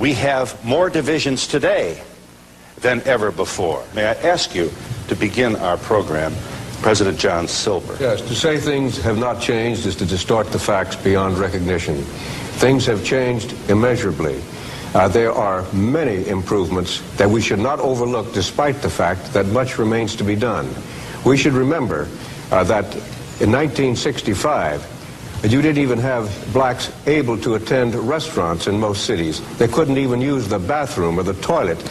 We have more divisions today than ever before. May I ask you to begin our program, President John Silber? Yes, to say things have not changed is to distort the facts beyond recognition. Things have changed immeasurably. There are many improvements that we should not overlook despite the fact that much remains to be done. We should remember that in 1965, you didn't even have blacks able to attend restaurants in most cities. They couldn't even use the bathroom or the toilet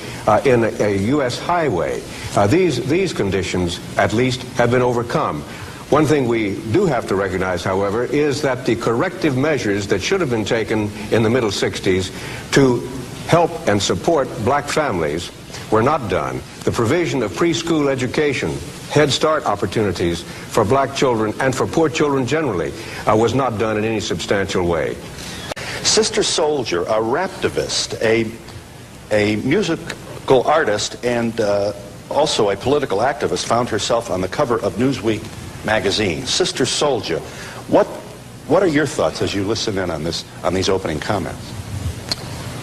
in a U.S. highway. These conditions, at least, have been overcome. One thing we do have to recognize, however, is that the corrective measures that should have been taken in the middle 60s to help and support black families were not done. The provision of preschool education, Head Start opportunities for black children and for poor children generally was not done in any substantial way. Sister Souljah, a raptivist, a musical artist, and also a political activist, found herself on the cover of Newsweek magazine. Sister Souljah, what are your thoughts as you listen in on these opening comments?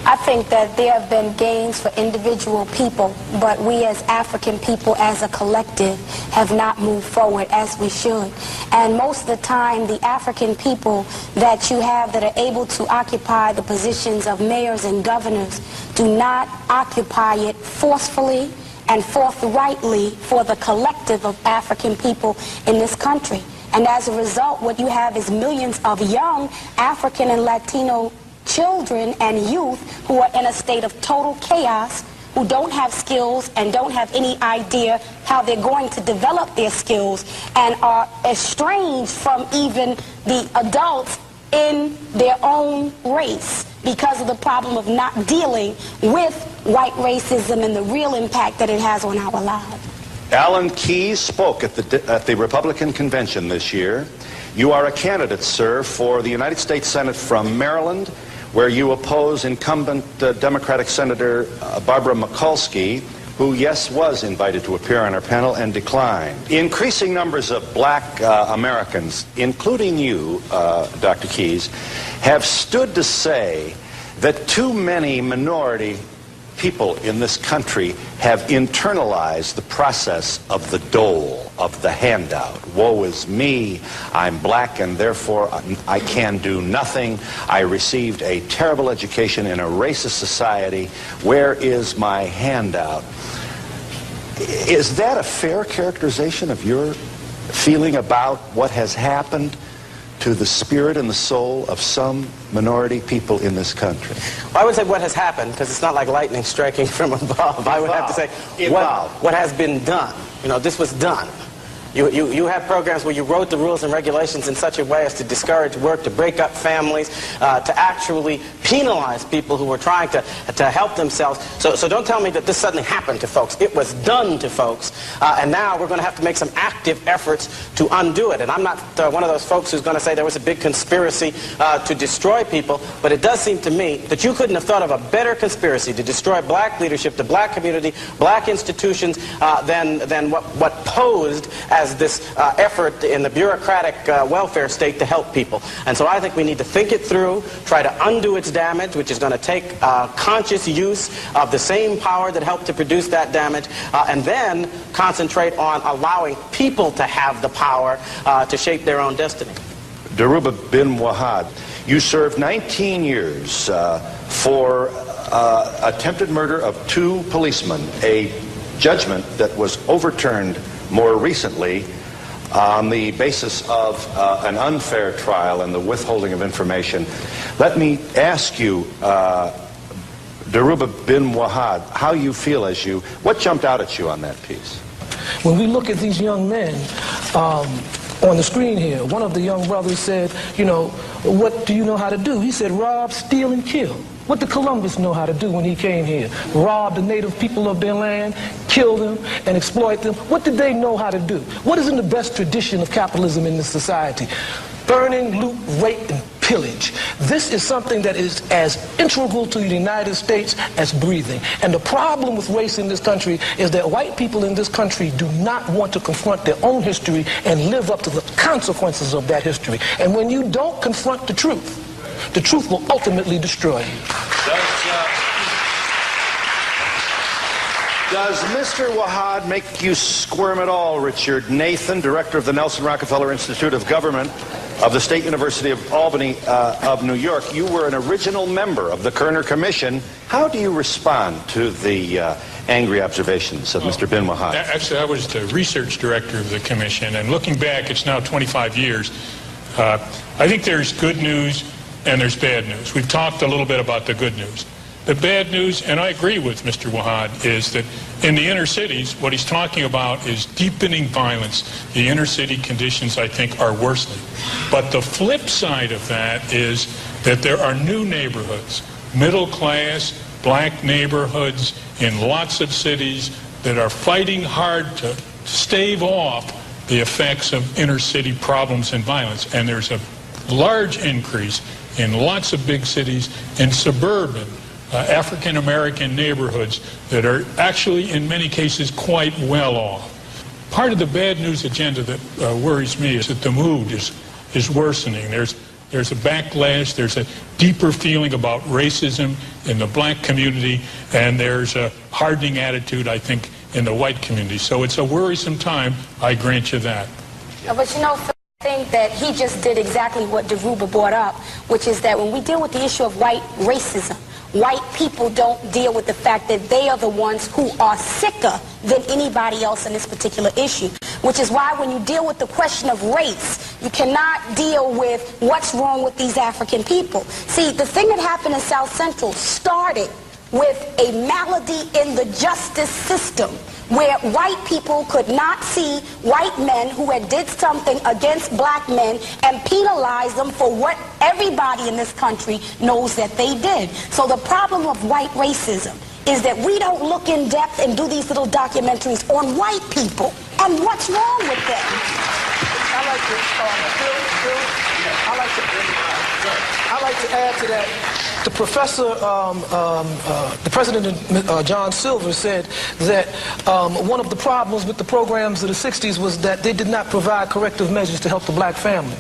I think that there have been gains for individual people, but we as African people, as a collective, have not moved forward as we should. And most of the time, the African people that you have that are able to occupy the positions of mayors and governors do not occupy it forcefully and forthrightly for the collective of African people in this country. And as a result, what you have is millions of young African and Latino children and youth who are in a state of total chaos, who don't have skills and don't have any idea how they're going to develop their skills, and are estranged from even the adults in their own race because of the problem of not dealing with white racism and the real impact that it has on our lives. Alan Keyes spoke at the Republican convention this year. You are a candidate, sir, for the United States Senate from Maryland, where you oppose incumbent Democratic Senator Barbara Mikulski, who, yes, was invited to appear on our panel and declined. Increasing numbers of black Americans, including you, Dr. Keyes, have stood to say that too many minority people in this country have internalized the process of the dole, of the handout. Woe is me, I'm black and therefore I can do nothing. I received a terrible education in a racist society. Where is my handout? Is that a fair characterization of your feeling about what has happened to the spirit and the soul of some minority people in this country? Well, I would say what has happened, because it's not like lightning striking from above. I would have to say what has been done. You know, this was done. You have programs where you wrote the rules and regulations in such a way as to discourage work, to break up families, to actually penalize people who were trying to help themselves. So don't tell me that this suddenly happened to folks. It was done to folks, and now we're going to have to make some active efforts to undo it. And I'm not one of those folks who's going to say there was a big conspiracy to destroy people, but it does seem to me that you couldn't have thought of a better conspiracy to destroy black leadership, the black community, black institutions, than what posed as this effort in the bureaucratic welfare state to help people. And so I think we need to think it through, try to undo its damage, which is going to take conscious use of the same power that helped to produce that damage, and then concentrate on allowing people to have the power to shape their own destiny. Donahue bin Wahad, you served 19 years for attempted murder of 2 policemen, a judgment that was overturned more recently on the basis of an unfair trial and the withholding of information. Let me ask you, Donahue bin Wahad, how you feel what jumped out at you on that piece? When we look at these young men on the screen here, one of the young brothers said, you know, what do you know how to do? He said, rob, steal, and kill. What did Columbus know how to do when he came here? Rob the native people of their land, kill them, and exploit them. What did they know how to do? What is in the best tradition of capitalism in this society? Burning, loot, rape, and pillage. This is something that is as integral to the United States as breathing. And the problem with race in this country is that white people in this country do not want to confront their own history and live up to the consequences of that history. And when you don't confront the truth will ultimately destroy you. Does Mr. Wahad make you squirm at all, Richard Nathan, director of the Nelson Rockefeller Institute of Government of the State University of Albany of New York? You were an original member of the Kerner Commission. How do you respond to the angry observations of Mr. bin Wahad? Actually, I was the research director of the commission, and looking back, it's now 25 years. I think there's good news and there's bad news. We've talked a little bit about the good news. The bad news, and I agree with Mr. Wahad, is that in the inner cities, what he's talking about is deepening violence. The inner city conditions, I think, are worsening. But the flip side of that is that there are new neighborhoods, middle class, black neighborhoods in lots of cities that are fighting hard to stave off the effects of inner city problems and violence. And there's a large increase in lots of big cities and suburban African-American neighborhoods that are actually, in many cases, quite well off. Part of the bad news agenda that worries me is that the mood is worsening. There's a backlash, there's a deeper feeling about racism in the black community, and there's a hardening attitude, I think, in the white community. So it's a worrisome time, I grant you that. But you know, I think that he just did exactly what Deruba brought up, which is that when we deal with the issue of white racism, white people don't deal with the fact that they are the ones who are sicker than anybody else in this particular issue. Which is why when you deal with the question of race, you cannot deal with what's wrong with these African people. See, the thing that happened in South Central started with a malady in the justice system where white people could not see white men who had did something against black men and penalize them for what everybody in this country knows that they did. So the problem of white racism is that we don't look in depth and do these little documentaries on white people and what's wrong with them. I'd like to add to that. The professor, the president, John Silver, said that one of the problems with the programs of the 60s was that they did not provide corrective measures to help the black family.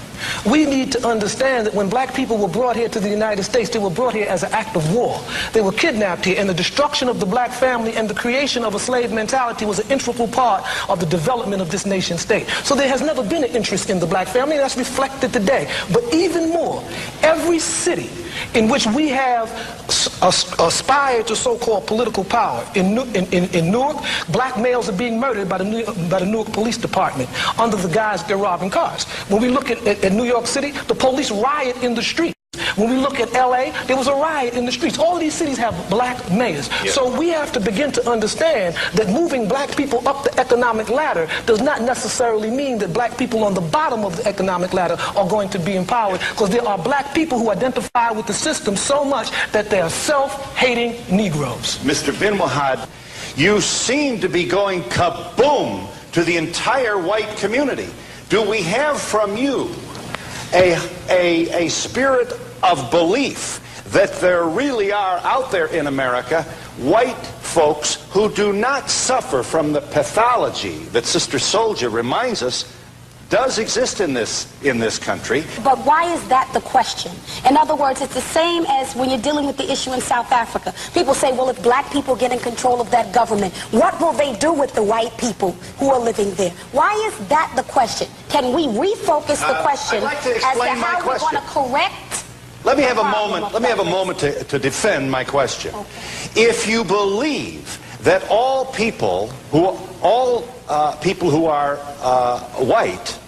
We need to understand that when black people were brought here to the United States, they were brought here as an act of war. They were kidnapped here, and the destruction of the black family and the creation of a slave mentality was an integral part of the development of this nation state. So there has never been an interest in the black family, and that's reflected today. But even more, every city in which we have aspired to so-called political power. In Newark, black males are being murdered by the Newark Police Department under the guise that they're robbing cars. When we look at New York City, the police riot in the street. When we look at LA, there was a riot in the streets. All these cities have black mayors. Yeah. So we have to begin to understand that moving black people up the economic ladder does not necessarily mean that black people on the bottom of the economic ladder are going to be empowered, because there are black people who identify with the system so much that they are self-hating Negroes. Mr. bin Wahad, you seem to be going kaboom to the entire white community. Do we have from you a spirit of belief that there really are out there in America white folks who do not suffer from the pathology that Sister Souljah reminds us does exist in this country? But why is that the question? In other words, it's the same as when you're dealing with the issue in South Africa. People say, well, if black people get in control of that government, what will they do with the white people who are living there? Why is that the question? Can we refocus the question as to how we're going to correct? Let me have a moment to defend my question. Okay. If you believe that all people who are white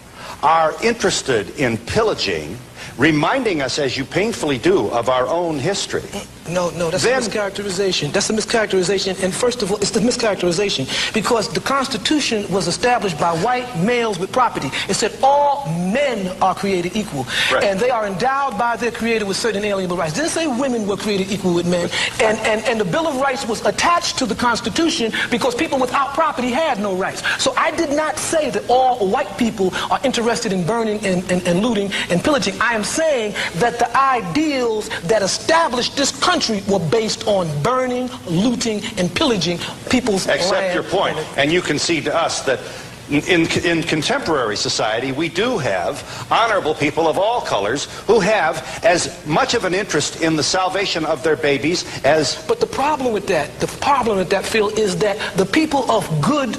are interested in pillaging, reminding us, as you painfully do, of our own history. No, that's a mischaracterization. That's a mischaracterization, and first of all, it's the mischaracterization because the Constitution was established by white males with property. It said all men are created equal, right, and they are endowed by their Creator with certain inalienable rights. It didn't say women were created equal with men, and the Bill of Rights was attached to the Constitution because people without property had no rights. So I did not say that all white people are interested in burning and looting and pillaging. I am saying that the ideals that established this country were based on burning, looting, and pillaging people's land. Accept your point, and you concede to us that in contemporary society, we do have honorable people of all colors who have as much of an interest in the salvation of their babies as... But the problem with that, Phil, is that the people of good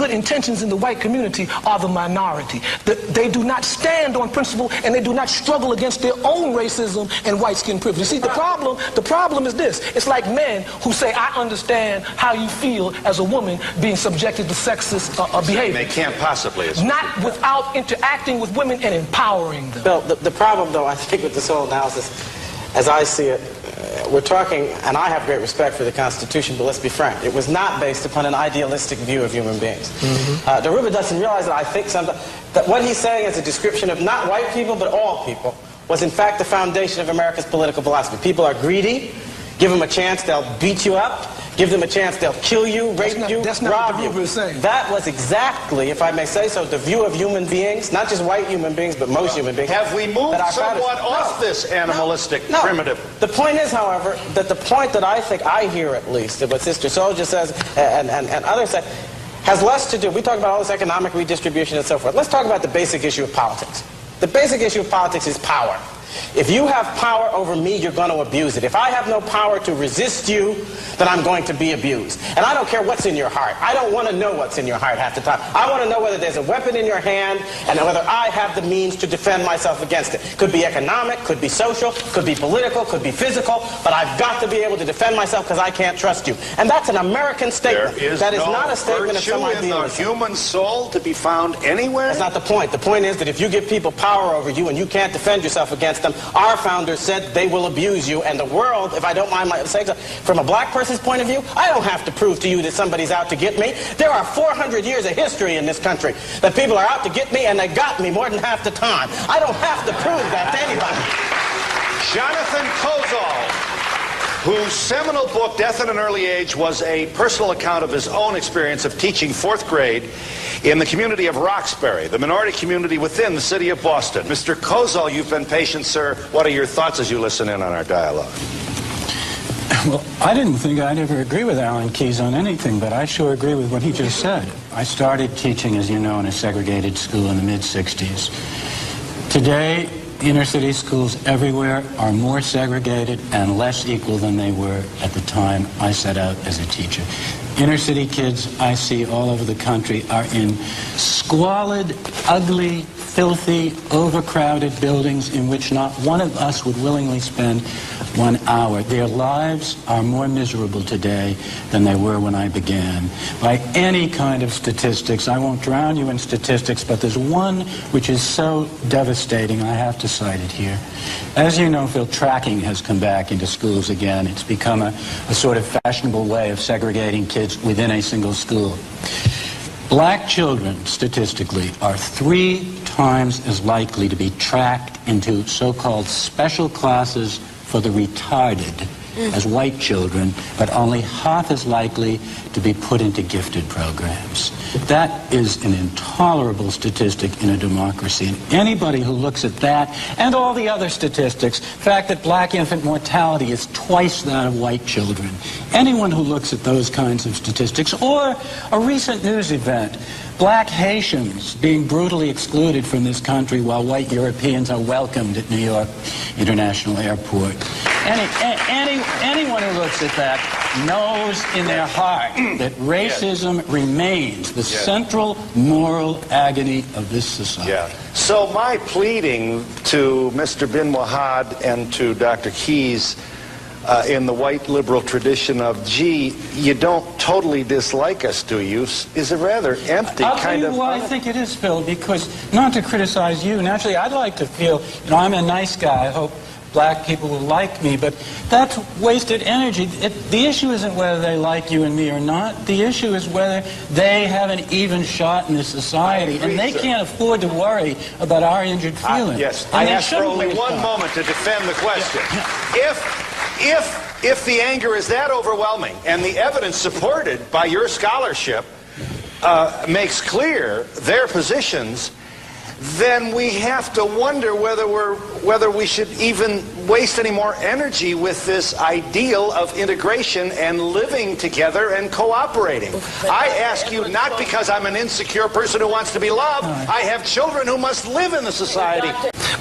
intentions in the white community are the minority. They do not stand on principle, and they do not struggle against their own racism and white skin privilege. See, the problem is this. It's like men who say, I understand how you feel as a woman being subjected to sexist behavior. They can't possibly. Not without interacting with women and empowering them. Bill, the problem, though, I think with this whole analysis, as I see it, we're talking, and I have great respect for the Constitution, but let's be frank, it was not based upon an idealistic view of human beings. Donahue doesn't realize that I think that what he's saying is a description of not white people, but all people, was in fact the foundation of America's political philosophy. People are greedy. Give them a chance, they'll beat you up. Give them a chance, they'll kill you, rape you, rob you. That was exactly, if I may say so, the view of human beings, not just white human beings, but most human beings. Have we moved somewhat off this animalistic, primitive? The point is, however, that the point that I think I hear, at least, that what Sister Souljah says and others say, has less to do, we talk about all this economic redistribution and so forth. Let's talk about the basic issue of politics. The basic issue of politics is power. If you have power over me, you're going to abuse it. If I have no power to resist you, then I'm going to be abused. And I don't care what's in your heart. I don't want to know what's in your heart half the time. I want to know whether there's a weapon in your hand and whether I have the means to defend myself against it. Could be economic, could be social, could be political, could be physical, but I've got to be able to defend myself because I can't trust you. And that's an American statement. That is not a statement of some in the human soul to be found anywhere? That's not the point. The point is that if you give people power over you and you can't defend yourself against them, our founders said they will abuse you, and the world, if I don't mind my saying so, from a black person's point of view, I don't have to prove to you that somebody's out to get me. There are 400 years of history in this country that people are out to get me, and they got me more than half the time. I don't have to prove that to anybody. Jonathan Kozol, whose seminal book, Death at an Early Age, was a personal account of his own experience of teaching 4th grade in the community of Roxbury, the minority community within the city of Boston. Mr. Kozol, you've been patient, sir. What are your thoughts as you listen in on our dialogue? Well, I didn't think I'd ever agree with Alan Keyes on anything, but I sure agree with what he just said. I started teaching, as you know, in a segregated school in the mid-'60s. Today, inner-city schools everywhere are more segregated and less equal than they were at the time I set out as a teacher. Inner-city kids I see all over the country are in squalid, ugly, filthy, overcrowded buildings in which not one of us would willingly spend 1 hour. Their lives are more miserable today than they were when I began. By any kind of statistics, I won't drown you in statistics, but there's one which is so devastating, I have to cite it here. As you know, Phil, tracking has come back into schools again. It's become a sort of fashionable way of segregating kids within a single school. Black children, statistically, are 3 times as likely to be tracked into so-called special classes for the retarded as white children, but only half as likely to be put into gifted programs. That is an intolerable statistic in a democracy. And anybody who looks at that and all the other statistics, the fact that black infant mortality is twice that of white children, anyone who looks at those kinds of statistics, or a recent news event, black Haitians being brutally excluded from this country while white Europeans are welcomed at New York International Airport. Anyone who looks at that knows in their heart that racism remains the central moral agony of this society. So my pleading to Mr. Bin Wahad and to Dr. Keyes in the white liberal tradition of, gee, you don't totally dislike us, do you, is a rather empty I'll tell you why I think it is, Phil, because, not to criticize you, naturally I'd like to feel, I'm a nice guy, I hope black people will like me, but that's wasted energy. The issue isn't whether they like you and me or not. The issue is whether they have an even shot in this society, and they can't afford to worry about our injured feelings. I ask for only one moment to defend the question. If the anger is that overwhelming and the evidence supported by your scholarship makes clear their positions, then we have to wonder whether we should even waste any more energy with this ideal of integration and living together and cooperating. I ask you not because I'm an insecure person who wants to be loved. I have children who must live in the society.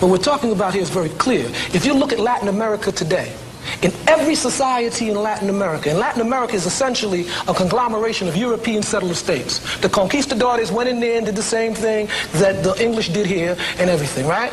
What we're talking about here is very clear. If you look at Latin America today, in every society in Latin America is essentially a conglomeration of European settler states. The conquistadores went in there and did the same thing that the English did here and everything, right?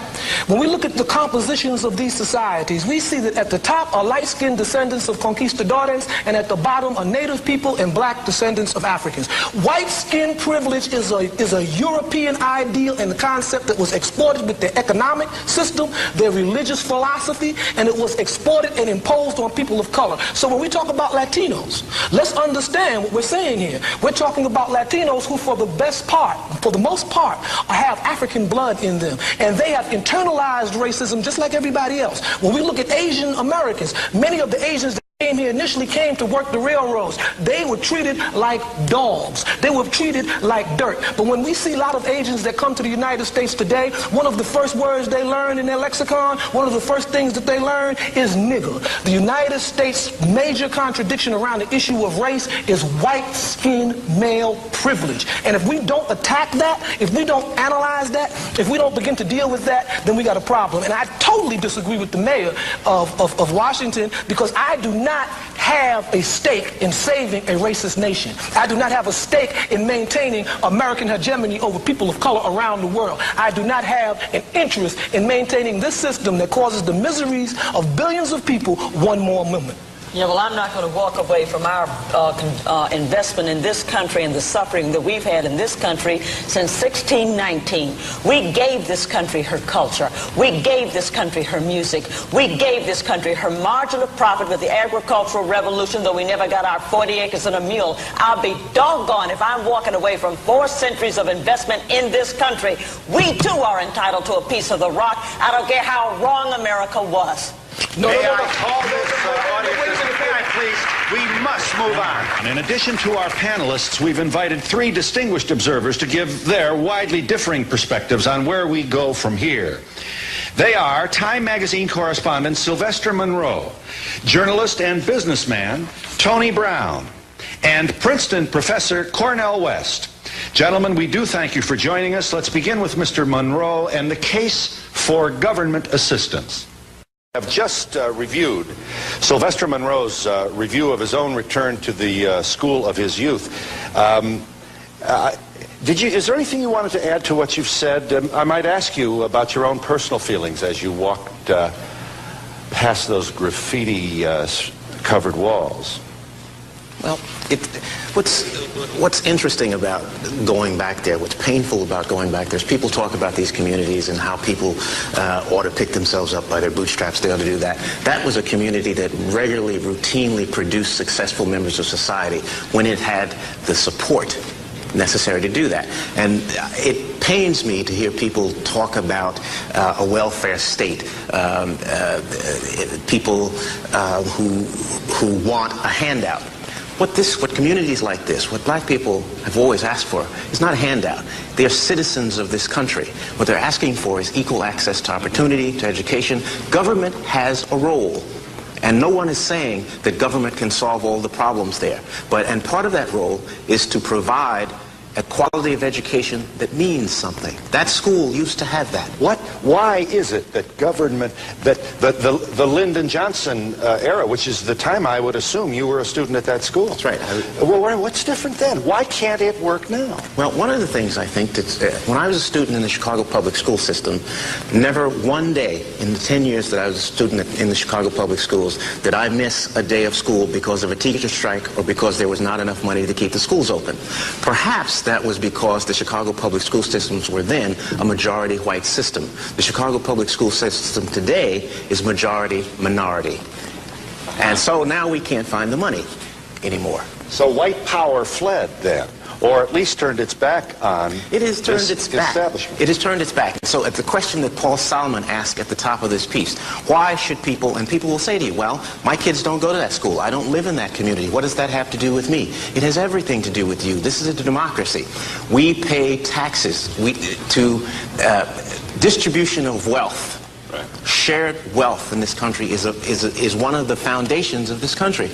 When we look at the compositions of these societies, we see that at the top are light-skinned descendants of conquistadores, and at the bottom are native people and black descendants of Africans. White skin privilege is a European ideal and concept that was exported with their economic system, their religious philosophy, and it was exported and imposed on people of color. So when we talk about Latinos, let's understand what we're saying here. We're talking about Latinos who for the most part, have African blood in them. And they have internalized racism just like everybody else. When we look at Asian Americans, many of the Asians that came here initially came to work the railroads. They were treated like dogs. They were treated like dirt. But when we see a lot of Asians that come to the United States today, one of the first words they learn in their lexicon, one of the first things that they learn is nigger. The United States' major contradiction around the issue of race is white-skinned male privilege. And if we don't attack that, if we don't analyze that, if we don't begin to deal with that, then we got a problem. And I totally disagree with the mayor of Washington, because I do not have a stake in saving a racist nation. I do not have a stake in maintaining American hegemony over people of color around the world. I do not have an interest in maintaining this system that causes the miseries of billions of people one more moment. Yeah, well, I'm not going to walk away from our investment in this country and the suffering that we've had in this country since 1619. We gave this country her culture. We gave this country her music. We gave this country her margin of profit with the agricultural revolution, though we never got our 40 acres and a mule. I'll be doggone if I'm walking away from 4 centuries of investment in this country. We, too, are entitled to a piece of the rock. I don't care how wrong America was. May I call this audience back, please? We must move on. In addition to our panelists, we've invited 3 distinguished observers to give their widely differing perspectives on where we go from here. They are Time magazine correspondent Sylvester Monroe, journalist and businessman Tony Brown, and Princeton professor Cornel West. Gentlemen, we do thank you for joining us. Let's begin with Mr. Monroe and the case for government assistance. I've just reviewed Sylvester Monroe's review of his own return to the school of his youth. Is there anything you wanted to add to what you've said? I might ask you about your own personal feelings as you walked past those graffiti-covered walls. Well, what's interesting about going back there, what's painful about going back there, is people talk about these communities and how people ought to pick themselves up by their bootstraps. They ought to do that. That was a community that regularly, routinely produced successful members of society when it had the support necessary to do that. And it pains me to hear people talk about a welfare state, people who want a handout. What communities like this, what black people have always asked for, is not a handout. They are citizens of this country. What they're asking for is equal access to opportunity, to education. Government has a role. And no one is saying that government can solve all the problems there. And part of that role is to provide a quality of education that means something. That school used to have that. Why is it that government, that the Lyndon Johnson era, which is the time I would assume you were a student at that school? That's right. Well, what's different then? Why can't it work now? Well, one of the things I think that when I was a student in the Chicago public school system, never one day in the 10 years that I was a student in the Chicago public schools did I miss a day of school because of a teacher strike or because there was not enough money to keep the schools open. Perhaps that was because the Chicago public school systems were then a majority white system. The Chicago public school system today is majority minority. And so now we can't find the money anymore. So white power fled then, or at least turned its back on It has turned its back. establishment. It has turned its back. So at the question that Paul Solomon asked at the top of this piece, why should people, and people will say to you, well, my kids don't go to that school. I don't live in that community. What does that have to do with me? It has everything to do with you. This is a democracy. We pay taxes to distribution of wealth Shared wealth in this country is one of the foundations of this country.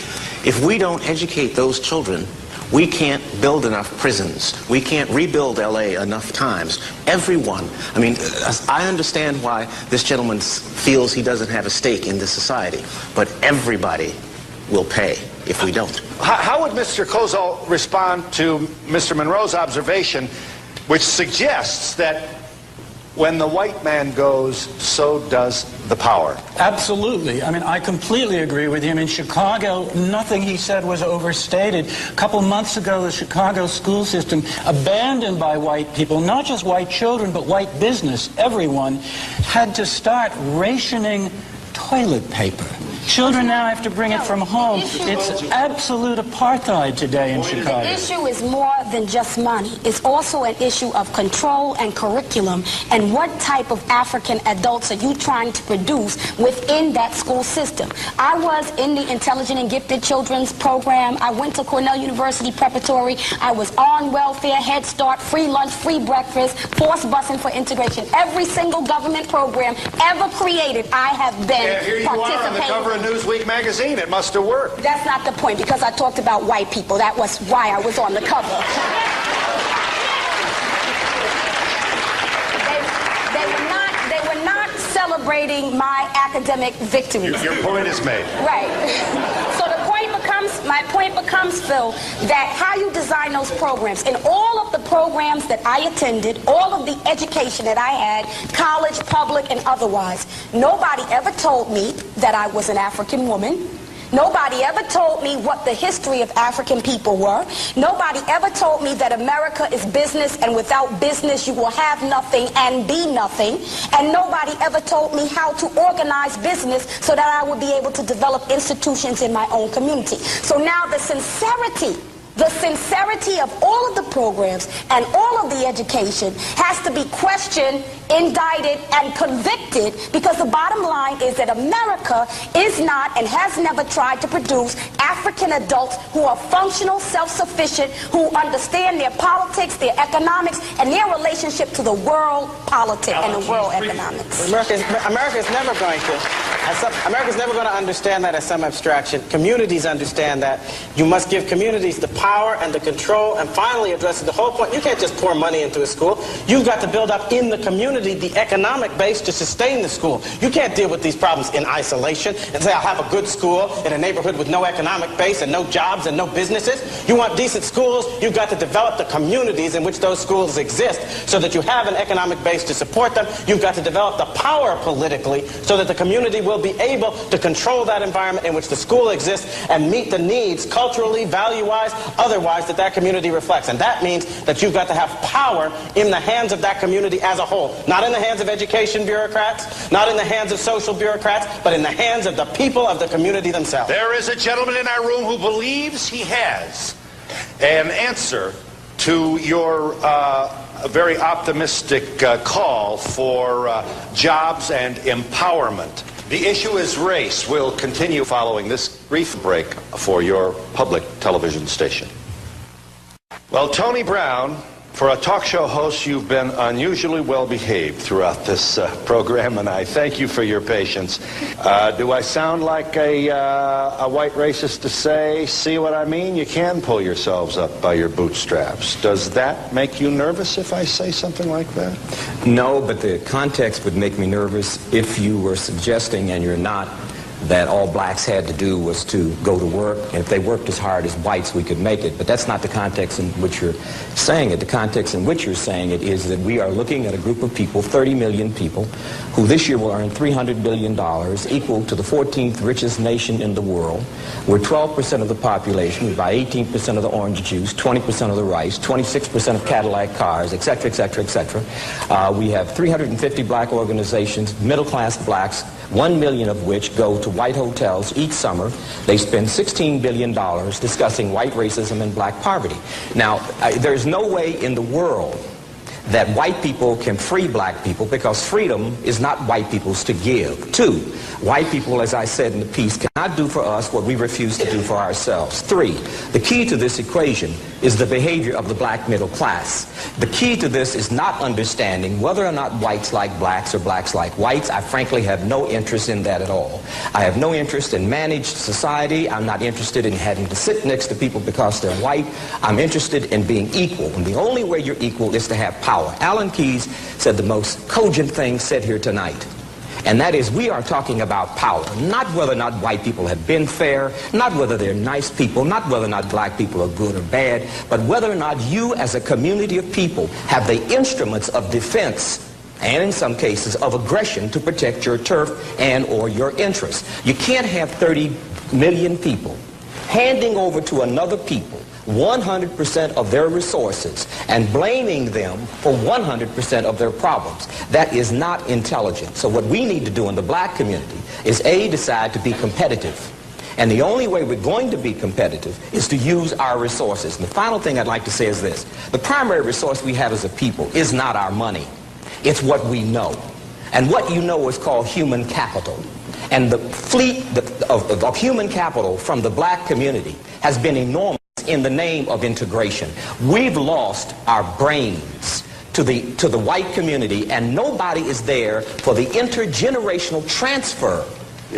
If we don't educate those children, we can't build enough prisons. We can't rebuild LA enough times. Everyone, I mean, I understand why this gentleman feels he doesn't have a stake in this society, but everybody will pay if we don't. How would Mr. Kozol respond to Mr. Monroe's observation, which suggests that when the white man goes, so does the power? Absolutely. I mean, I completely agree with him. In Chicago, nothing he said was overstated. A couple months ago, the Chicago school system, abandoned by white people, not just white children, but white business, everyone, had to start rationing toilet paper. Children now have to bring it from home. It's absolute apartheid today in Chicago. The issue is more than just money. It's also an issue of control and curriculum, and what type of African adults are you trying to produce within that school system. I was in the Intelligent and Gifted Children's program. I went to Cornell University Preparatory. I was on welfare, Head Start, free lunch, free breakfast, forced busing for integration. Every single government program ever created, I have been here you are on the cover of Newsweek magazine. It must have worked. That's not the point, because I talked about white people. That was why I was on the cover. They were not celebrating my academic victories. Your point is made. Right. So my point becomes, Phil, that how you design those programs. In all of the programs that I attended, all of the education that I had, college, public, and otherwise, nobody ever told me that I was an African woman. Nobody ever told me what the history of African people were. Nobody ever told me that America is business, and without business you will have nothing and be nothing. And nobody ever told me how to organize business so that I would be able to develop institutions in my own community. So now the sincerity of all of the programs and all of the education has to be questioned, indicted, and convicted, because the bottom line is that America is not and has never tried to produce African adults who are functional, self-sufficient, who understand their politics, their economics, and their relationship to the world politics and the world economics. America's never going to. America's never going to understand that as some abstraction. Communities understand that. You must give communities the power and the control, and finally address the whole point. You can't just pour money into a school. You've got to build up in the community the economic base to sustain the school. You can't deal with these problems in isolation and say, I'll have a good school in a neighborhood with no economic base and no jobs and no businesses. You want decent schools, you've got to develop the communities in which those schools exist so that you have an economic base to support them. You've got to develop the power politically so that the community will be able to control that environment in which the school exists and meet the needs culturally, value-wise, otherwise, that community reflects. And that means that you've got to have power in the hands of that community as a whole. Not in the hands of education bureaucrats, not in the hands of social bureaucrats, but in the hands of the people of the community themselves. There is a gentleman in our room who believes he has an answer to your very optimistic call for jobs and empowerment. The issue is race. We'll continue following this brief break for your public television station. Well, Tony Brown, for a talk show host, you've been unusually well behaved throughout this program, and I thank you for your patience. Do I sound like a white racist to say, see what I mean? You can pull yourselves up by your bootstraps. Does that make you nervous if I say something like that? No, but the context would make me nervous if you were suggesting, and you're not, that all blacks had to do was to go to work, and if they worked as hard as whites, we could make it. But that's not the context in which you're saying it. The context in which you're saying it is that we are looking at a group of people, 30 million people, who this year will earn $300 billion, equal to the 14th richest nation in the world. We're 12% of the population. We buy 18% of the orange juice, 20% of the rice, 26% of Cadillac cars, et cetera, et cetera, et cetera. We have 350 black organizations, middle-class blacks, 1 million of which go to white hotels each summer. They spend $16 billion discussing white racism and black poverty. Now, there's no way in the world that white people can free black people because freedom is not white people's to give. 2, white people, as I said in the piece, cannot do for us what we refuse to do for ourselves. 3, the key to this equation is the behavior of the black middle class. The key to this is not understanding whether or not whites like blacks or blacks like whites. I frankly have no interest in that at all. I have no interest in managed society. I'm not interested in having to sit next to people because they're white. I'm interested in being equal. And the only way you're equal is to have power. Alan Keyes said the most cogent thing said here tonight. And that is, we are talking about power, not whether or not white people have been fair, not whether they're nice people, not whether or not black people are good or bad, but whether or not you as a community of people have the instruments of defense and in some cases of aggression to protect your turf and or your interests. You can't have 30 million people handing over to another people 100% of their resources and blaming them for 100% of their problems. That is not intelligent. So what we need to do in the black community is A, decide to be competitive. And the only way we're going to be competitive is to use our resources. And the final thing I'd like to say is this. The primary resource we have as a people is not our money. It's what we know. And what you know is called human capital. And the fleet of human capital from the black community has been enormous in the name of integration. We've lost our brains to the white community, and nobody is there for the intergenerational transfer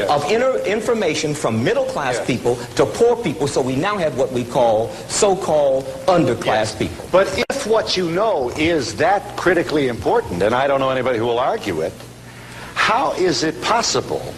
of information from middle-class people to poor people, so we now have what we call so-called underclass people. But if what you know is that critically important, and I don't know anybody who will argue it, how is it possible,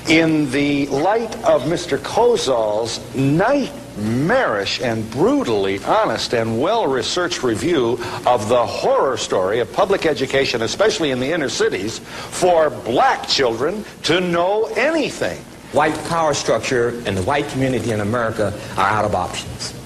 in the light of Mr. Kozol's nightmarish and brutally honest and well-researched review of the horror story of public education, especially in the inner cities, for black children to know anything? White power structure and the white community in America are out of options.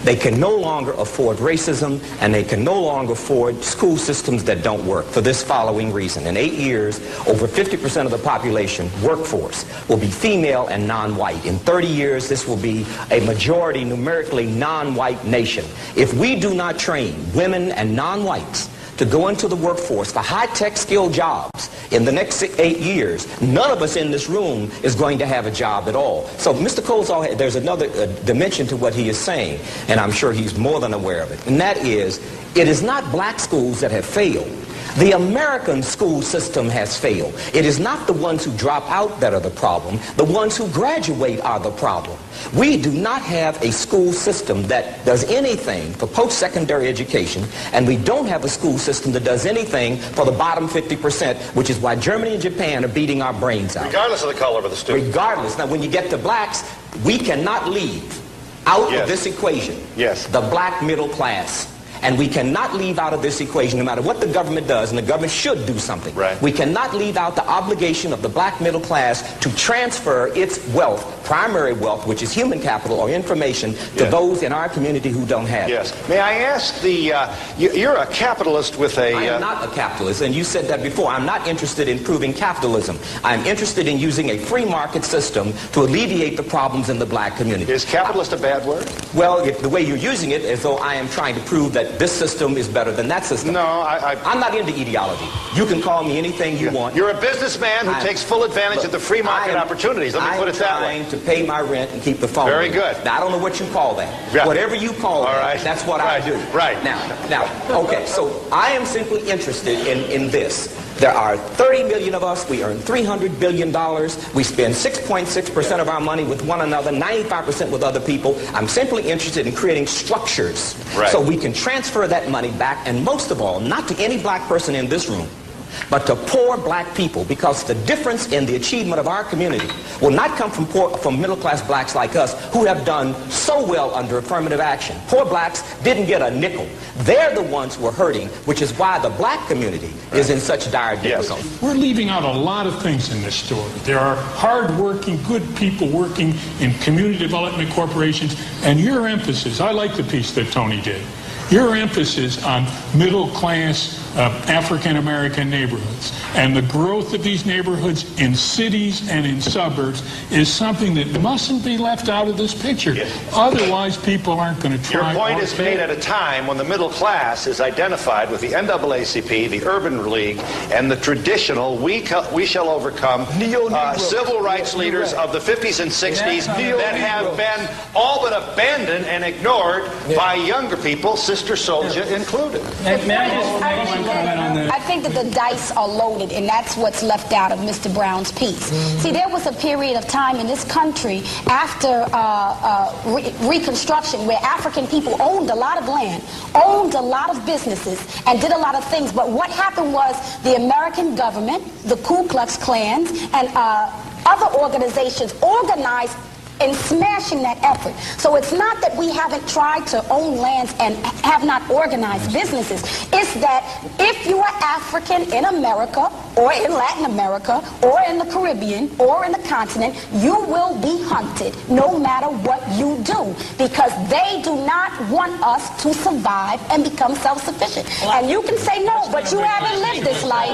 They can no longer afford racism, and they can no longer afford school systems that don't work for this following reason. In 8 years, over 50% of the population workforce will be female and non-white. In 30 years, this will be a majority numerically non-white nation. If we do not train women and non-whites to go into the workforce for high-tech skilled jobs in the next 8 years, none of us in this room is going to have a job at all. So Mr. Kozol, there's another dimension to what he is saying, and I'm sure he's more than aware of it, and that is, it is not black schools that have failed. The American school system has failed. It is not the ones who drop out that are the problem. The ones who graduate are the problem. We do not have a school system that does anything for post-secondary education, and we don't have a school system that does anything for the bottom 50%, which is why Germany and Japan are beating our brains out. Regardless of the color of the student. Regardless. Now, when you get to blacks, we cannot leave out of this equation the black middle class. And we cannot leave out of this equation, no matter what the government does, and the government should do something. We cannot leave out the obligation of the black middle class to transfer its wealth, primary wealth, which is human capital or information, to those in our community who don't have it. May I ask you're a capitalist with a... I am not a capitalist, and you said that before. I'm not interested in proving capitalism. I'm interested in using a free market system to alleviate the problems in the black community. Is capitalist a bad word? Well, the way you're using it is though I am trying to prove that this system is better than that system. No, I'm not into ideology. You can call me anything you want. You're a businessman who takes full advantage of the free market opportunities. Let me put it that way. I'm trying to pay my rent and keep the phone. Very good. Now, I don't know what you call that. Whatever you call that, that's what I do. Now, okay, so I am simply interested in this. There are 30 million of us. We earn $300 billion. We spend 6.6% of our money with one another, 95% with other people. I'm simply interested in creating structures so we can transfer that money back, and most of all, not to any black person in this room, but to poor black people, because the difference in the achievement of our community will not come from middle-class blacks like us who have done so well under affirmative action. Poor blacks didn't get a nickel. They're the ones who are hurting, which is why the black community is in such dire difficulty. We're leaving out a lot of things in this story. There are hard-working, good people working in community development corporations, and your emphasis, I like the piece that Tony did. your emphasis on middle-class African-American neighborhoods and the growth of these neighborhoods in cities and in suburbs is something that mustn't be left out of this picture. Otherwise, people aren't going to try. Your point is made at a time when the middle class is identified with the NAACP, the Urban League, and the traditional We Shall Overcome civil rights leaders of the 50s and 60s that have been all but abandoned and ignored by younger people, Sister Souljah included. I think that the dice are loaded, and that's what's left out of Mr. Brown's piece. See, there was a period of time in this country after Reconstruction where African people owned a lot of land, owned a lot of businesses, and did a lot of things. But what happened was the American government, the Ku Klux Klans, and other organizations organized in smashing that effort. So it's not that we haven't tried to own lands and have not organized businesses. It's that if you are African in America or in Latin America or in the Caribbean or in the continent, you will be hunted no matter what you do, because they do not want us to survive and become self-sufficient. And you can say no, but you haven't lived this life.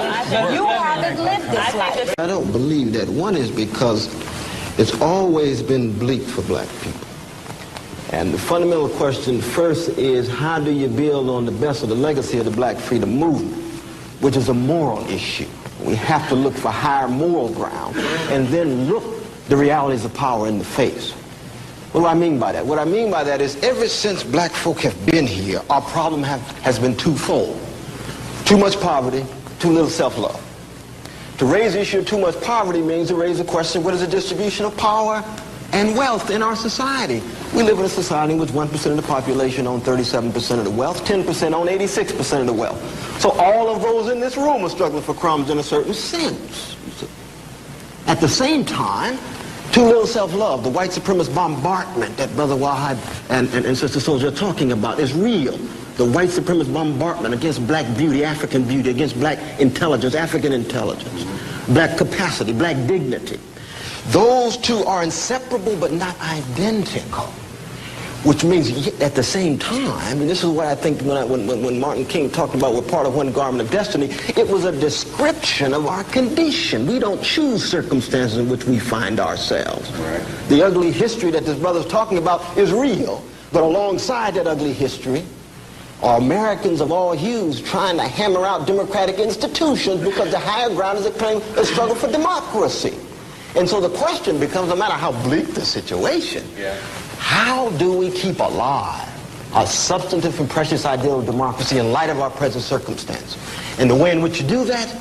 You haven't lived this life. I don't believe that. One is because it's always been bleak for black people. And the fundamental question first is, how do you build on the best of the legacy of the black freedom movement, which is a moral issue. We have to look for higher moral ground and then look the realities of power in the face. What do I mean by that? What I mean by that is, ever since black folk have been here, our problem has been twofold. Too much poverty, too little self-love. To raise the issue of too much poverty means to raise the question, what is the distribution of power and wealth in our society? We live in a society in which 1% of the population own 37% of the wealth, 10% own 86% of the wealth. So all of those in this room are struggling for crumbs in a certain sense. At the same time, too little self-love, the white supremacist bombardment that Brother Wahid and Sister Souljah are talking about is real. The white supremacist bombardment against black beauty, African beauty, against black intelligence, African intelligence, black capacity, black dignity. Those two are inseparable but not identical, which means at the same time, and this is what I think when Martin King talked about we're part of one garment of destiny, it was a description of our condition. We don't choose circumstances in which we find ourselves. Right. The ugly history that this brother's talking about is real, but alongside that ugly history are Americans of all hues trying to hammer out democratic institutions because the higher ground is a struggle for democracy. And so the question becomes, no matter how bleak the situation, how do we keep alive a substantive and precious ideal of democracy in light of our present circumstance? And the way in which you do that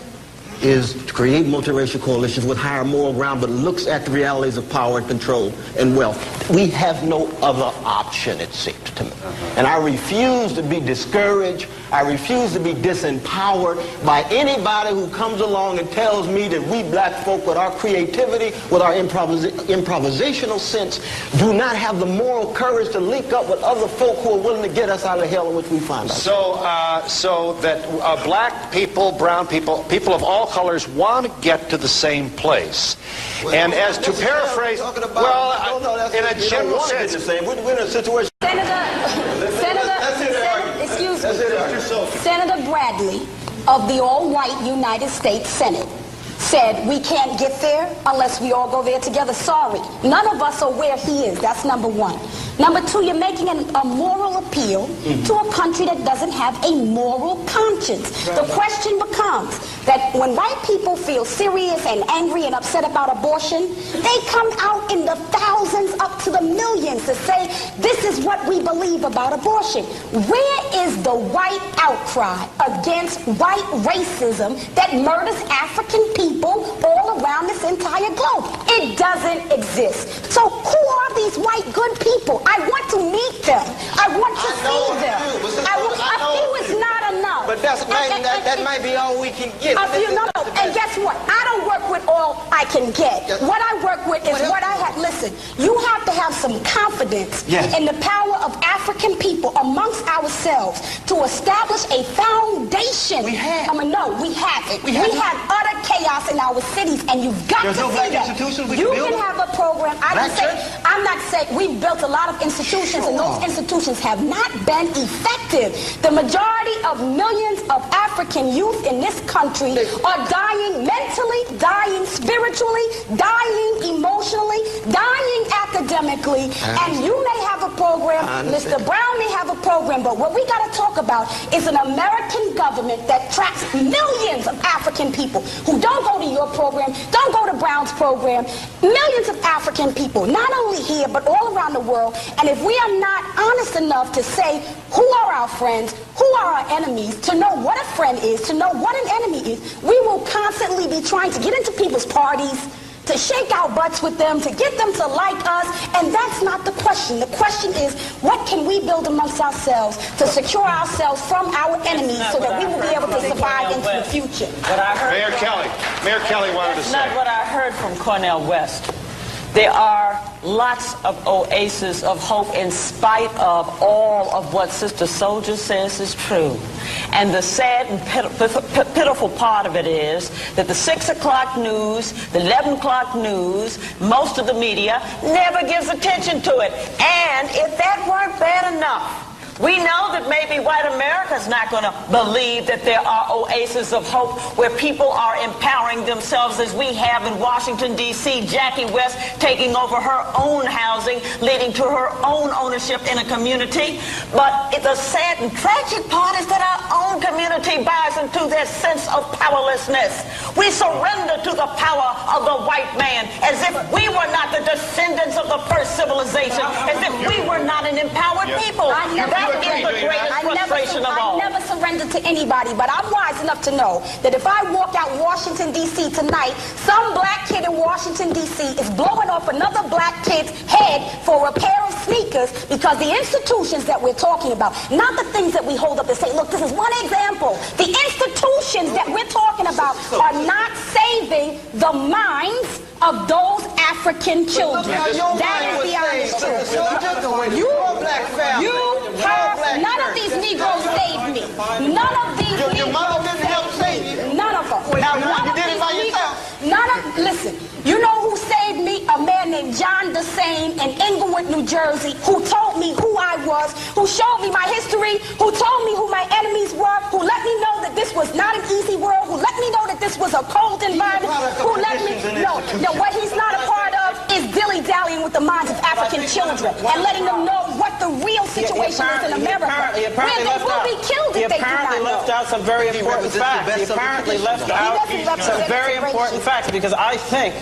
is to create multiracial coalitions with higher moral ground, but looks at the realities of power and control and wealth. We have no other option, it seems to me. And I refuse to be discouraged. I refuse to be disempowered by anybody who comes along and tells me that we black folk, with our creativity, with our improvisational sense, do not have the moral courage to link up with other folk who are willing to get us out of the hell in which we find ourselves. So that black people, brown people, people of all colors want to get to the same place. Well, and as to paraphrase, in a general sense, we're in a situation. Senator Bradley of the all-white United States Senate said we can't get there unless we all go there together. Sorry, none of us are where he is. That's number one. Number two, you're making a moral appeal to a country that doesn't have a moral conscience. The question becomes that when white people feel serious and angry and upset about abortion, they come out in the thousands up to the millions to say, this is what we believe about abortion. Where is the white outcry against white racism that murders African people all around this entire globe? It doesn't exist. So who are these white good people? I want to meet them. I want to see them. A few is not enough. But that might be all we can get. A few, no. And guess what? I don't work with all I can get. What I work with is what I have. Listen. listen, you have to have some confidence in the power of African people amongst ourselves to establish a foundation. We have. No, we haven't. We have utter chaos in our cities, and you've got to see that. You can have a program. I'm not saying we've built a lot of institutions, and those institutions have not been effective. The majority of millions of African youth in this country are dying mentally, dying spiritually, dying emotionally, dying academically, and you may have a program, Mr. Brown may have a program, but what we got to talk about is an American government that tracks millions of African people who don't go to your program, don't go to Brown's program, millions of African people, not only here, but all around the world, and if we are not honest enough to say who are our friends, who are our enemies, to know what a friend is, to know what an enemy is, we will constantly be trying to get into people's parties, to shake our butts with them, to get them to like us, and that's not the question. The question is, what can we build amongst ourselves to secure ourselves from our enemies so that we will be able to survive into the future? Mayor Kelly wanted to say. That's not what I heard from Cornel West. There are lots of oases of hope in spite of all of what Sister Souljah says is true. And the sad and pitiful part of it is that the 6 o'clock news, the 11 o'clock news, most of the media never gives attention to it. And if that weren't bad enough, we know that maybe white America's not going to believe that there are oases of hope where people are empowering themselves as we have in Washington, D.C., Jackie West taking over her own housing, leading to her own ownership in a community. But the sad and tragic part is that our own community buys into their sense of powerlessness. We surrender to the power of the white man as if we were not the descendants of the first civilization, as if we were not an empowered people. That is the greatest frustration of all. I never surrendered to anybody, but I'm wise enough to know that if I walk out Washington, D.C. tonight, some black kid in Washington, D.C. is blowing off another black kid's head for a pair of sneakers because the institutions that we're talking about, not the things that we hold up and say, look, this is one example. The institutions that we're talking about are not saving the minds of those African children. That is the honest truth. None of these Negroes saved me. None of these Negroes. Your mother didn't help save you? None of them. Now, you did it by yourself? Listen, you know who saved me? A man named John DeSane in Englewood, New Jersey, who told me who I was, who showed me my history, who told me who my enemies were, who let me know that this was not an easy world, who let me know that this was a cold environment, who let me know that what he's not a part of is dilly-dallying with the minds of African children and letting them know what the real situation is in America. Where they will be killed if they do not know. He apparently left out some very important facts. He apparently left out some very important facts because I think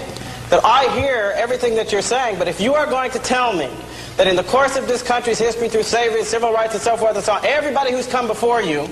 that I hear everything that you're saying, but if you are going to tell me that in the course of this country's history through slavery, civil rights, and so forth and so on, everybody who's come before you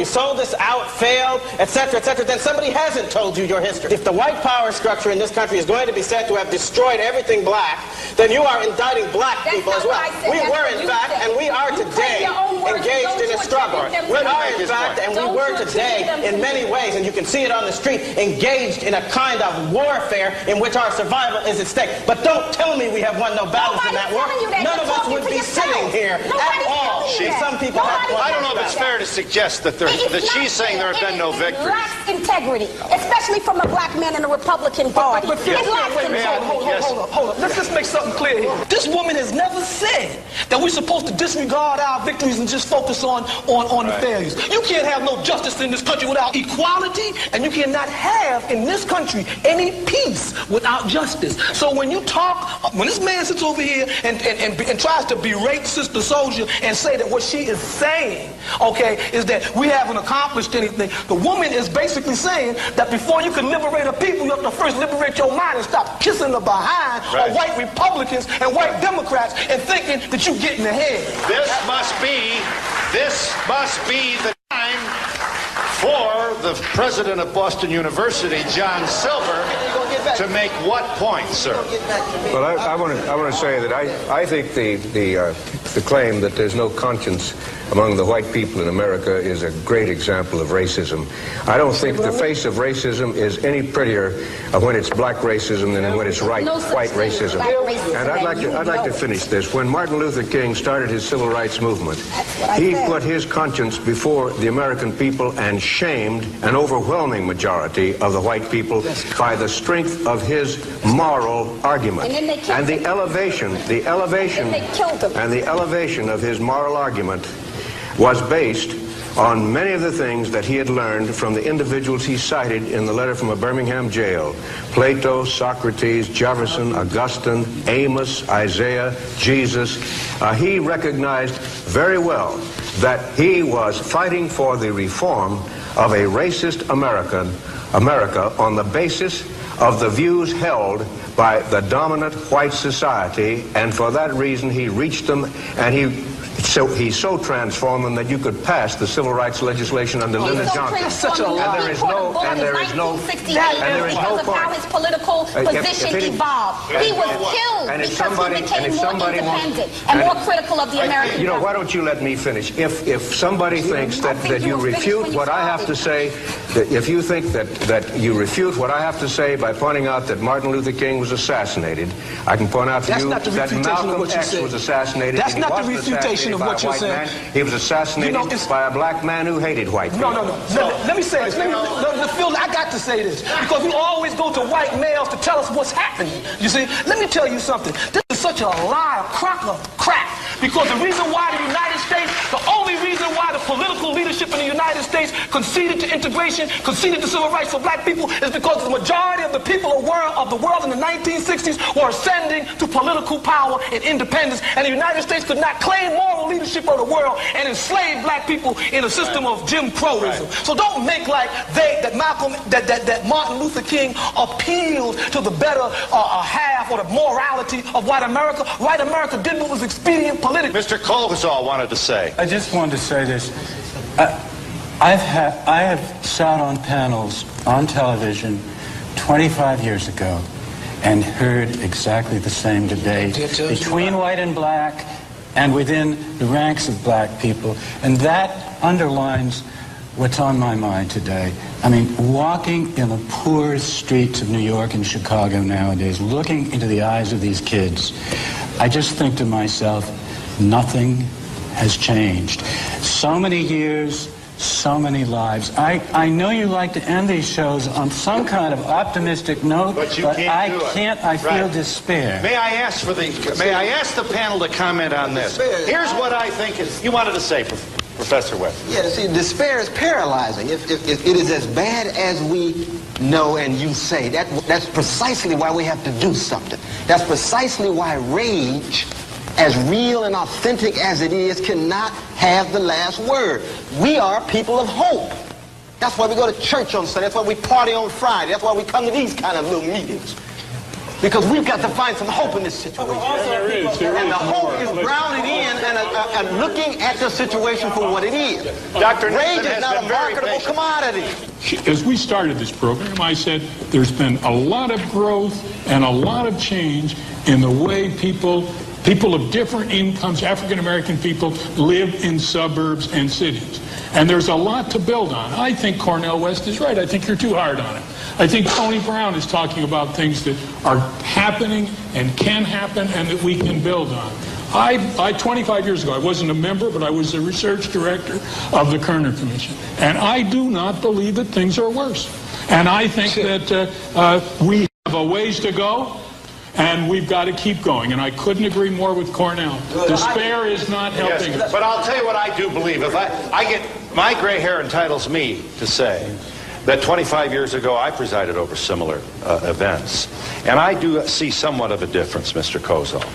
sold this out, failed, etc., then somebody hasn't told you your history. If the white power structure in this country is going to be said to have destroyed everything black, then you are indicting black people as well. We were, in fact, and we are today engaged in a struggle. We are, in fact, and we were today, in many ways, and you can see it on the street, engaged in a kind of warfare in which our survival is at stake. But don't tell me we have won no battles in that war. None of us would be sitting here at all. Some people have won. I don't know if it's fair to suggest that she's saying there have been no victories. It lacks integrity, especially from a black man in the Republican Party. But hold up. Let's just make something clear here. This woman has never said that we're supposed to disregard our victories and just focus on the failures. You can't have no justice in this country without equality, and you cannot have in this country any peace without justice. So when you talk, when this man sits over here and tries to berate Sister Souljah and say that what she is saying, okay, is that we haven't accomplished anything, the woman is basically saying that before you can liberate a people, you have to first liberate your mind and stop kissing the behind of white Republicans and white Democrats and thinking that you're getting ahead. This must be the time for the president of Boston University, John Silver, To make what point, sir? Well, I want to say that I think the claim that there's no conscience among the white people in America is a great example of racism. I don't think the face of racism is any prettier when it's black racism than when it's white racism. And I'd like to finish this. When Martin Luther King started his civil rights movement, he put his conscience before the American people and shamed an overwhelming majority of the white people by the strength of his moral argument. And the elevation of his moral argument was based on many of the things that he had learned from the individuals he cited in the letter from a Birmingham jail. Plato, Socrates, Jefferson, Augustine, Amos, Isaiah, Jesus. He recognized very well that he was fighting for the reform of a racist America on the basis of the views held by the dominant white society, and for that reason he reached them, and he so transformed them that you could pass the civil rights legislation under Lyndon Johnson. That's such a lie. And there is no because of how his political position evolved. He was killed because he became more independent and more critical of the American government. You know, why don't you let me finish? If somebody thinks that you refute what I have to say, if you think that you refute what I have to say by pointing out that Martin Luther King was assassinated, I can point out to you that Malcolm X was assassinated. That's not the refutation of what you're saying. He was assassinated by a black man who hated white people. No. Let me say this. Phil, I got to say this because we always go to white males to tell us what's happening. You see, let me tell you something. This is such a lie, a crock of crap. Because the reason why the United States, the only reason why the political leadership in the United States conceded to integration, conceded to civil rights for black people, is because the majority of the people of the world in the 1960s were ascending to political power and independence, and the United States could not claim moral leadership of the world and enslave black people in a system of Jim Crowism. So don't make like that Martin Luther King appealed to the better half or the morality of white America. White America did what was expedient politically. Mr. Colgasol wanted to say. I just wanted to say this. I have sat on panels on television 25 years ago and heard exactly the same debate between white and black and within the ranks of black people. And that underlines what's on my mind today. I mean, walking in the poorest streets of New York and Chicago nowadays, looking into the eyes of these kids, I just think to myself, nothing has changed. So many years, so many lives. I know you like to end these shows on some kind of optimistic note, but I can't. I feel despair. May I ask the panel to comment on this? Here's what I think is. You wanted to say, Professor West. Yeah, see, despair is paralyzing. If it is as bad as we know and you say, that's precisely why we have to do something. That's precisely why rage, as real and authentic as it is, cannot have the last word. We are people of hope. That's why we go to church on Sunday. That's why we party on Friday. That's why we come to these kind of little meetings. Because we've got to find some hope in this situation. And the hope is grounded in and looking at the situation for what it is. Dr. Rage is not a marketable commodity. As we started this program, I said there's been a lot of growth and a lot of change in the way people of different incomes, African-American people, live in suburbs and cities. And there's a lot to build on. I think Cornel West is right. I think you're too hard on it. I think Tony Brown is talking about things that are happening and can happen and that we can build on. 25 years ago, I wasn't a member, but I was the research director of the Kerner Commission. And I do not believe that things are worse. And I think that we have a ways to go. And we've got to keep going. And I couldn't agree more with Cornell. Despair is not helping us. But I'll tell you what I do believe. If I get, my gray hair entitles me to say that 25 years ago I presided over similar events. And I do see somewhat of a difference, Mr. Kozel.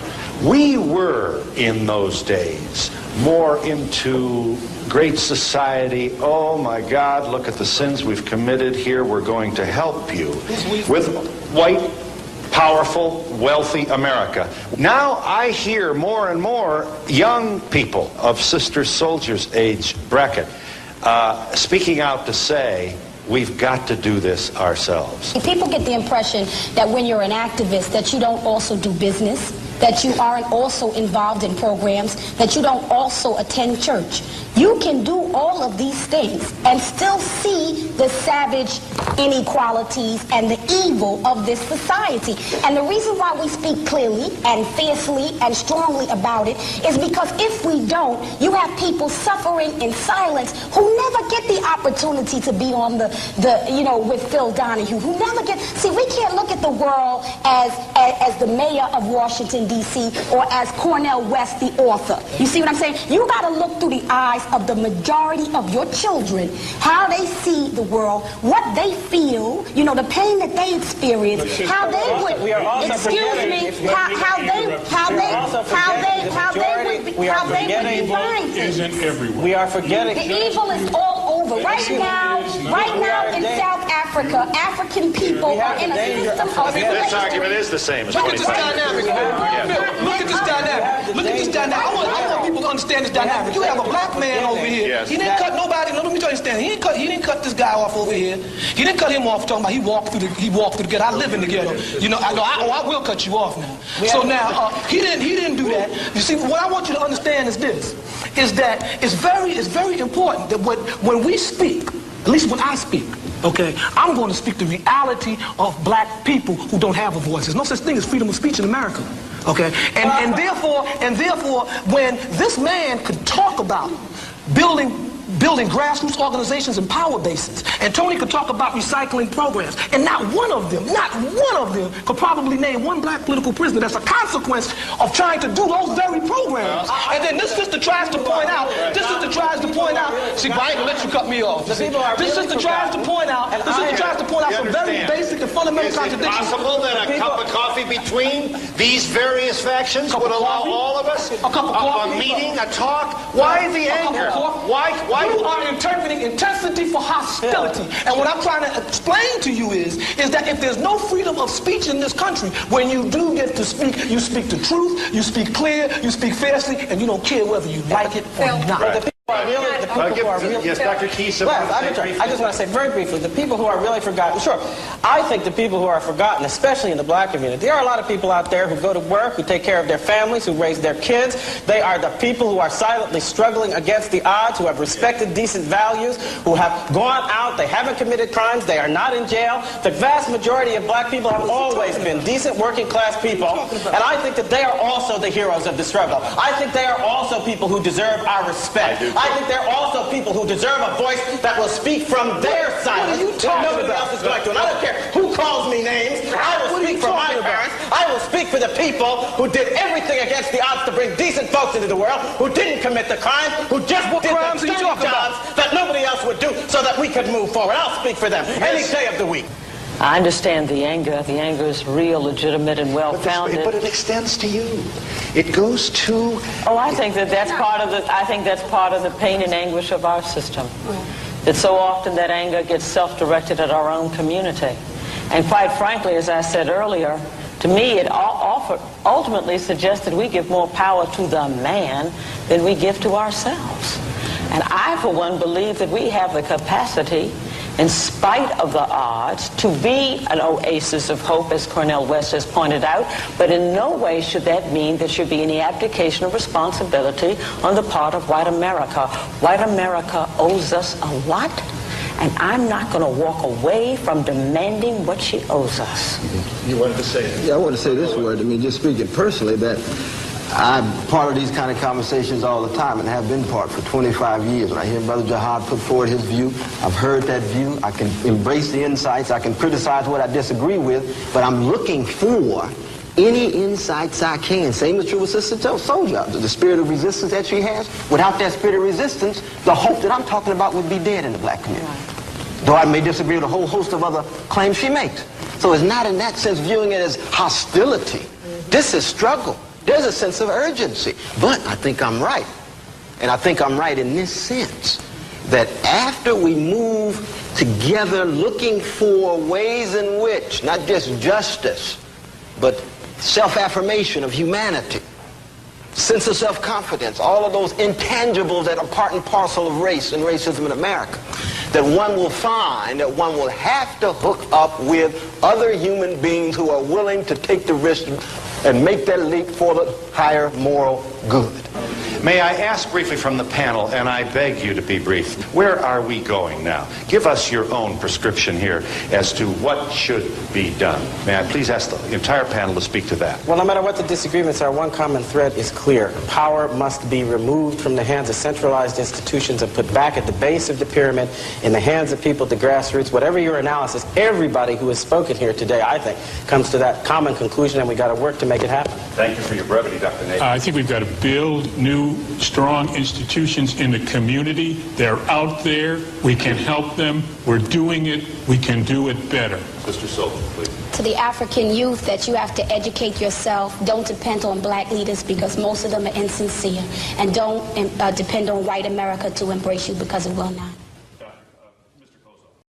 We were, in those days, more into great society. Oh my God, look at the sins we've committed here. We're going to help you. With white, powerful, wealthy America. Now I hear more and more young people of Sister Souljah's age bracket speaking out to say we've got to do this ourselves. People get the impression that when you're an activist that you don't also do business, that you aren't also involved in programs, that you don't also attend church. You can do all of these things and still see the savage inequalities and the evil of this society. And the reason why we speak clearly and fiercely and strongly about it is because if we don't, you have people suffering in silence who never get the opportunity to be on the with Phil Donahue, who never get, see, we can't look at the world as the mayor of Washington, D.C. or as Cornel West, the author. You see what I'm saying? You got to look through the eyes of the majority of your children, how they see the world, what they feel, the pain that they experience, how they would, how they would define things. We are forgetting. The evil is all over. Right now in South Africa, African people are in a system of This argument is the same as 25 years ago. Look at this dynamic. Look at this dynamic. I want people to understand this dynamic. You have a black man over here. Yes. He didn't cut nobody. Let me tell you, Stan. He didn't cut this guy off over here. He didn't cut him off talking about he walked through the ghetto. I live in the ghetto. I will cut you off now. So now he didn't do that. You see, what I want you to understand is this: is that it's very important that when we speak, at least when I speak, okay, I'm going to speak the reality of black people who don't have a voice. There's no such thing as freedom of speech in America. Okay, and therefore, when this man could talk about building grassroots organizations and power bases, and Tony could talk about recycling programs, and not one of them could probably name one black political prisoner that's a consequence of trying to do those very programs. And then this sister tries to point out, see, I ain't gonna let you cut me off. This sister tries to point out some very basic and fundamental contradictions. Is it possible that a cup of coffee between these various factions would allow all of us a meeting, a talk? Why the anger? Why you are interpreting intensity for hostility. And what I'm trying to explain to you is that if there's no freedom of speech in this country, when you do get to speak, you speak the truth, you speak clear, you speak fiercely, and you don't care whether you like it or not. Right. Yes, Dr. Keyes. I just want to say very briefly, the people who are really forgotten, sure, I think the people who are forgotten, especially in the black community, there are a lot of people out there who go to work, who take care of their families, who raise their kids. They are the people who are silently struggling against the odds, who have respected decent values, who have gone out, they haven't committed crimes, they are not in jail. The vast majority of black people have always been decent working class people, and I think that they are also the heroes of the struggle. I think they are also people who deserve our respect. I think they're also people who deserve a voice that will speak from their silence that nobody else is going to. And I don't care who calls me names. I will speak for my parents. I will speak for the people who did everything against the odds to bring decent folks into the world, who didn't commit the crimes, who just did the dirty jobs that nobody else would do so that we could move forward. I'll speak for them any day of the week. I understand the anger. The anger is real, legitimate, and well-founded. But it extends to you. It goes to... Oh, I think that's part of the pain and anguish of our system. That so often that anger gets self-directed at our own community. And quite frankly, as I said earlier, to me it ultimately suggests that we give more power to the man than we give to ourselves. And I, for one, believe that we have the capacity, in spite of the odds, to be an oasis of hope, as Cornel West has pointed out, but in no way should that mean there should be any abdication of responsibility on the part of white America. White America owes us a lot, and I'm not going to walk away from demanding what she owes us. You wanted to say it? Yeah, I want to say this word. I mean, just speaking personally, that I'm part of these kind of conversations all the time and have been part for 25 years. When I hear Brother Jihad put forward his view, I've heard that view. I can embrace the insights. I can criticize what I disagree with, but I'm looking for any insights I can. Same is true with Sister Souljah. The spirit of resistance that she has. Without that spirit of resistance, the hope that I'm talking about would be dead in the black community. Though I may disagree with a whole host of other claims she makes. So it's not in that sense viewing it as hostility. This is struggle. There's a sense of urgency. But I think I'm right. And I think I'm right in this sense, that after we move together looking for ways in which, not just justice, but self-affirmation of humanity, sense of self-confidence, all of those intangibles that are part and parcel of race and racism in America, that one will find that one will have to hook up with other human beings who are willing to take the risk and make that leap for the higher moral good. May I ask briefly from the panel, and I beg you to be brief, where are we going now? Give us your own prescription here as to what should be done. May I please ask the entire panel to speak to that? Well, no matter what the disagreements are, one common thread is clear. Power must be removed from the hands of centralized institutions and put back at the base of the pyramid in the hands of people at the grassroots. Whatever your analysis, everybody who has spoken here today, I think, comes to that common conclusion, and we got to work to make it happen. Thank you for your brevity, Dr. Nathan. I think we've got to build new, strong institutions in the community. They're out there. We can help them. We're doing it. We can do it better. Sister Souljah, please. To the African youth, that you have to educate yourself. Don't depend on black leaders because most of them are insincere. And don't depend on white America to embrace you because it will not.